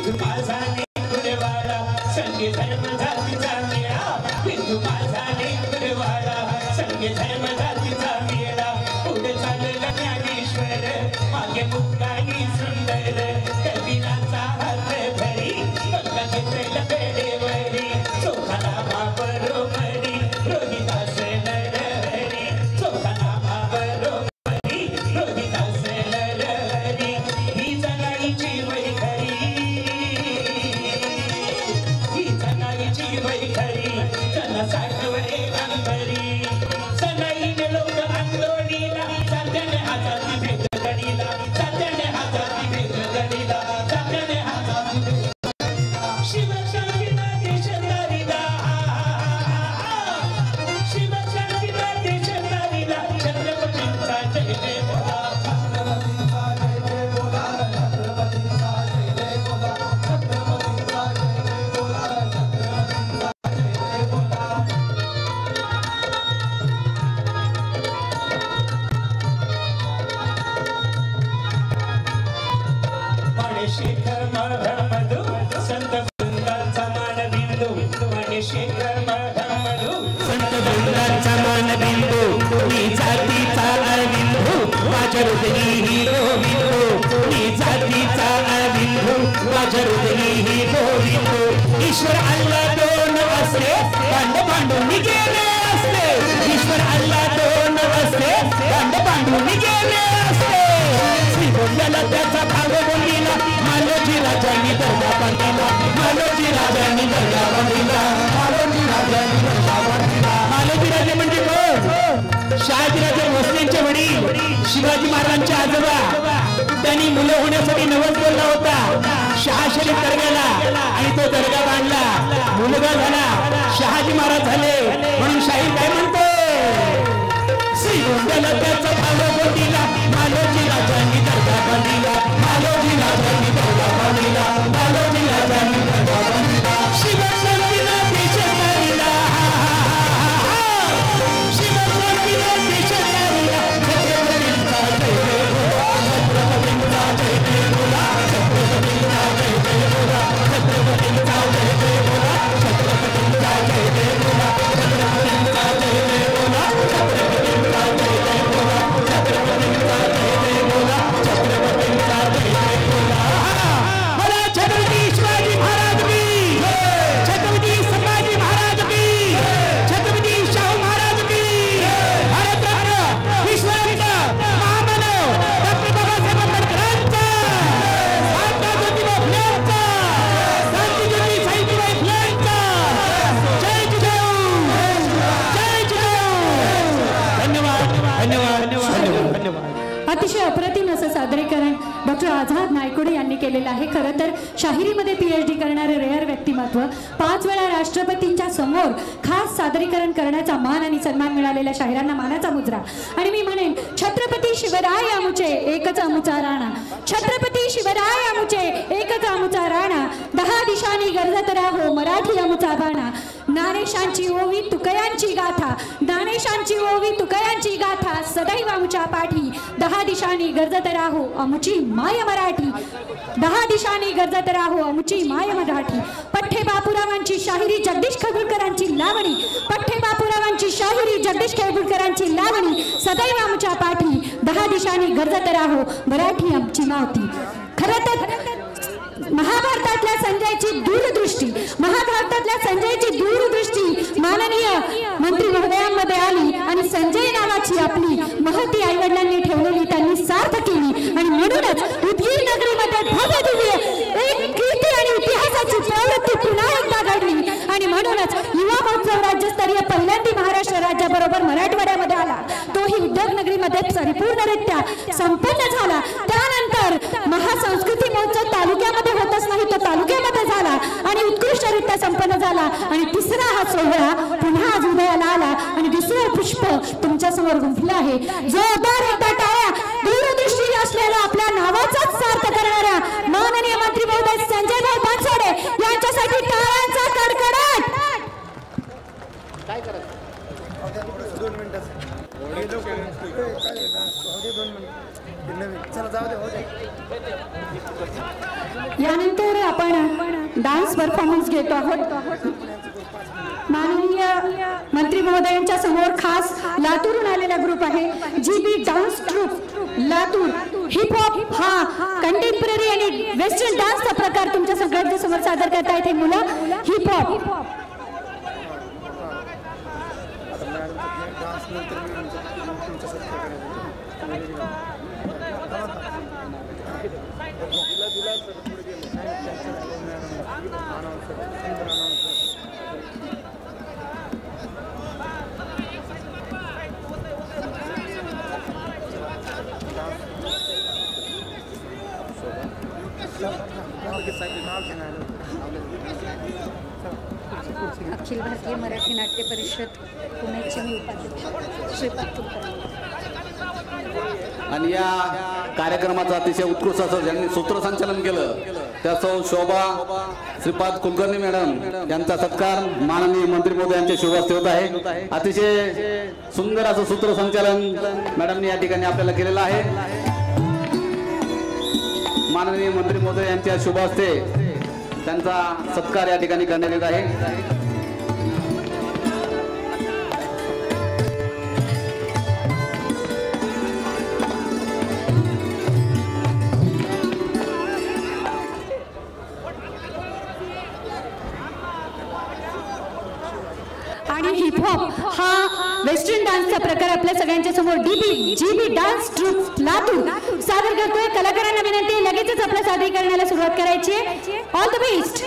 हिंदू माझा नेकुरवाडा संघ धर्म जातीचा मेळा हिंदू माझा नेकुरवाडा संघ धर्म जातीचा मेळा पुढे चालला ज्ञानेश्वर मागे मुक्कानी सुंदर कबीराचा हात धरी गंगा घेतलेला पेडेवरी चोखाला बरोबरी रोहिदास नरहरी चोखाला बरोबरी रोहिदास नरहरी ही जनाईची वैखरी ही जनाईची वैखरी जन साठवरे अंतरी सनाईने लोक आंदोलीला जात्याने हाताची भेट गडीला जात्याने हाताची भेट गडीला जात्याने हाताची भेट शिवशांतीला देशधारीला शिवशांतीला देशधारीला छत्रपतींचा जय जय बोला छत्रपतींचा जय जय बोला छत्रपतींचा जय जय बोला छत्रपतींचा जय जय बोला छत्रपतींचा जय जय बोला मणिशेखर महमदू संत वृंदांचा मानबिंदू मणिशेखर महमदू संत वृंदांचा मानबिंदू मी जातीचा अविंदू माझ्या हृदयी ही गोविंदू मी जातीचा अविंदू माझ्या हृदयी ही गोविंदू ईश्वर अल्लाह दोन असते पांडू गेले असते ईश्वर अल्लाह दोन असते पांडू गेले असते श्रीगोंद्याला त्याचा भाव बोलिला मालोजी राजांनी दर्गा बांधिला मालोजी राजांनी दर्गा बांधिला मालोजी राजांनी दर्गा बांधिला मालोजी राजे म्हणजे कोण शहाजीराजे भोसलेंचे वडील शिवाजी महाराजांचे आजोबा त्यांनी मुलं होण्यासाठी नवस बोलला होता शहा शरीफ दर्ग्याला आणि तो दर्गा बांधला मुलगा झाला शहाजी महाराज झाले म्हणून शाहीर काय म्हणतो श्रीगोंद्याला त्याचा भाव बोलिला मालोजी राजांनी दर्गा बांधिला मालोजी राजांनी दर्गा बांधिला मालोजी राजांनी दर्गा बांधिला शिवशांतीला देशधारीला शिवशांतीला देशधारीला छत्रपतींचा जय जय बोला छत्रपतींचा जय जय बोला छत्रपतींचा जय जय बोला छत्रपतींचा जय जय बोला छत्रपतींचा जय जय बोला छत्रपतींचा जय जय बोला छत्रपतींचा जय जय बोला छत्रपतींचा जय जय बोला बोला छत्रपती शिवाजी महाराज की छत्रपती संभाजी महाराज की छत्रपती शाहू महाराज की भारतरत्न विश्वरत्न महामानव डॉक्टर बाबासाहेब आंबेडकरांचा महात्मा ज्योतिबा फुलेंचा क्रांतिज्योती सावित्रीबाई फुलेंचा जय जिजाऊ जय जिजाऊ धन्यवाद धन्यवाद धन्यवाद धन्यवाद अतिशय अप्रतिम असं सादरीकरण डॉक्टर आझाद नायकोडे यांनी केलेलं आहे। खरं तर शाहिरीमध्ये PhD करणारे रेअर व्यक्तिमत्व 5 वेळा राष्ट्रपतींच्या समोर खास सादरीकरण करण्याचा मान आणि सन्मान मिळालेल्या शाहिरांना मानाचा मुजरा। आणि मी म्हणेन छत्रपती शिवराय आमुचे एकच आमुचा राणा छत्रपती शिवराय आमुचे एकच आमुचा राणा 10 दिशांनी गरजत राहो मराठी आमुचा बाणा ज्ञानेशांची ओवी तुकयांची गाथा ज्ञानेशांची ओवी तुकयांची गाथा सदैव आमुच्या पाठी 10 दिशांनी गरजत राहो आमुची माय मराठी 10 दिशांनी गरजत राहो आमुची माय मराठी पठ्ठे बापूरावांची शाहिरी जगदीश खैबुलकरांची लावणी पठ्ठे बापूरावांची शाहिरी जगदीश खैबुलकरांची लावणी सदैव आमुच्या पाठी 10 दिशांनी गरजत राहो मराठी आमची मावती। खरं तर महाभारतातल्या संजयची दूरदृष्टी महाभारतातल्या संजयची दूरदृष्टी माननीय मंत्री महोदयांमध्ये आली आणि संजय नावाची आपली महती आईवडिलांनी ठेवलेली त्यांनी सार्थ केली आणि म्हणूनच उदगीर नगरीमध्ये भव्य दिव्य एक कीर्ती आणि इतिहासाची प्रवृत्ती पुन्हा एकदा घडली आणि म्हणूनच युवा महोत्सव राज्यस्तरीय पहिल्यांदा महाराष्ट्र राज्याबरोबर मराठवाड्यामध्ये आला तोही उद्योगनगरीमध्ये परिपूर्णरित्या संपन्न झाला। त्यानंतर महासंस्कृती महोत्सव तालुक्यामध्ये होतच नाही तो तालुक्यामध्ये झाला आणि उत्कृष्टरित्या संपन्न झाला आणि तिसरा हा सोहळा पुन्हा आज उदयाला आला आणि दुसरं पुष्प तुमच्या समोर गुंफलं आहे। जोरदार एकदा टाळ्या दूरदृष्टी असलेल्या आपल्या नावाचाच सार्थ करणाऱ्या माननीय मंत्री महोदय संजयभाई बनसोडे यांच्यासाठी टाळ्यांचा कडकडाट। काय करायचं 2 मिनिटं चला जाऊ दे यानंतर आपण डान्स परफॉर्मन्स घेतो आहोत. माननीय मंत्री महोदयांच्या समोर खास लातूरून आलेला ग्रुप आहे GB dance troupe Latur. Hip hop हा कंटेम्पररी आणि वेस्टर्न डान्सचा प्रकार तुमच्या सगळ्यांच्या समोर सादर करता येते मुलं. हिप हॉप अखिल भारतीय मराठी नाट्य परिषद पुण्याचे मी उपाध्यक्ष श्रीपाद कुलकर्णी. आणि या कार्यक्रमाचं अतिशय उत्कृष्ट असं ज्यांनी सूत्रसंचालन केलं त्या शोभा श्रीपाद कुलकर्णी मॅडम यांचा सत्कार माननीय मंत्री महोदय यांच्या शुभ हस्ते होत आहे. अतिशय सुंदर असं सूत्रसंचालन मॅडमने या ठिकाणी आपल्याला केलेलं आहे. माननीय मंत्री महोदय यांच्या शुभ हस्ते त्यांचा सत्कार या ठिकाणी करण्यात येत आहे. आणि हिप हॉप हा वेस्टर्न डान्सचा प्रकार आपल्या सगळ्यांच्या समोर GB डान्स ट्रूप लातूर सादर करतोय. कलाकारांना विनंती लगेचच आपल्या सादरीकरणाला सुरुवात करायची. All the best.